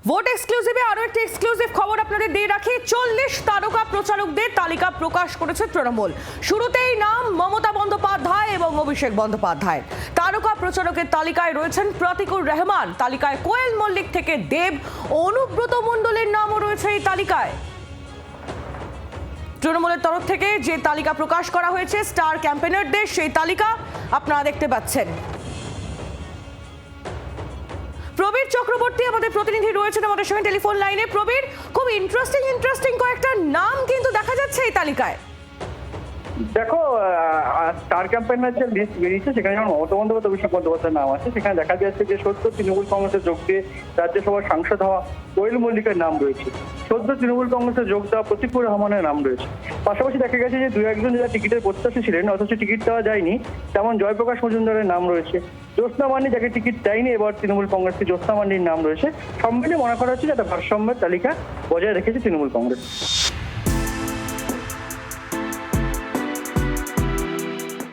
Vote এক্সক্লুসিভে আরো একটি exclusive খবর আপনাদের দিয়ে রাখি। 40 তারকা প্রচারকদের তালিকা প্রকাশ করেছে তৃণমূল। শুরুতেই নাম মমতা বন্দ্যোপাধ্যায় এবং অভিষেক বন্দ্যোপাধ্যায়। তারকা প্রচারকের তালিকায় রয়েছেন প্রতীকুর রহমান, তালিকায় কোয়েল মল্লিক থেকে দেব, অনুব্রত মণ্ডলের নামও রয়েছে এই তালিকায়। তৃণমূলের তরফ থেকে যে তালিকা প্রকাশ করা হয়েছে স্টার ক্যাম্পেনারদের, সেই তালিকা আপনারা দেখতে পাচ্ছেন। প্রবীর চক্রবর্তী আমাদের প্রতিনিধি রয়েছেন আমাদের সঙ্গে টেলিফোন লাইনে। প্রবীর, খুব ইন্টারেস্টিং কয়েকটা নাম কিন্তু দেখা যাচ্ছে এই তালিকায়। দেখো, স্টার ক্যাম্পেইনার যে লিস্ট বেরিয়েছে সেখানে যেমন মমতা বন্দ্যোপাধ্যায়, অভিষেক বন্দ্যোপাধ্যায়ের নাম আছে। সেখানে দেখা যাচ্ছে যে সদ্য তৃণমূল কংগ্রেসে যোগ দিয়ে রাজ্যসভার সাংসদ হওয়া কোয়েল মল্লিকের নাম রয়েছে, সদ্য তৃণমূল কংগ্রেসে যোগ দেওয়া প্রতীকুর রহমানের নাম রয়েছে। পাশাপাশি দেখা গেছে যে দু একজন যারা টিকিটের প্রত্যাশী ছিলেন অথচ টিকিট দেওয়া যায়নি, তেমন জয়প্রকাশ মজুমদারের নাম রয়েছে। জ্যোৎস্না মান্ডি যাকে টিকিট দেয়নি এবার তৃণমূল কংগ্রেসকে জ্যোৎস্না মান্ডির নাম রয়েছে। সব মিলিয়ে মনে করা হচ্ছে যে একটা ভারসাম্যের তালিকা বজায় রেখেছে তৃণমূল কংগ্রেস।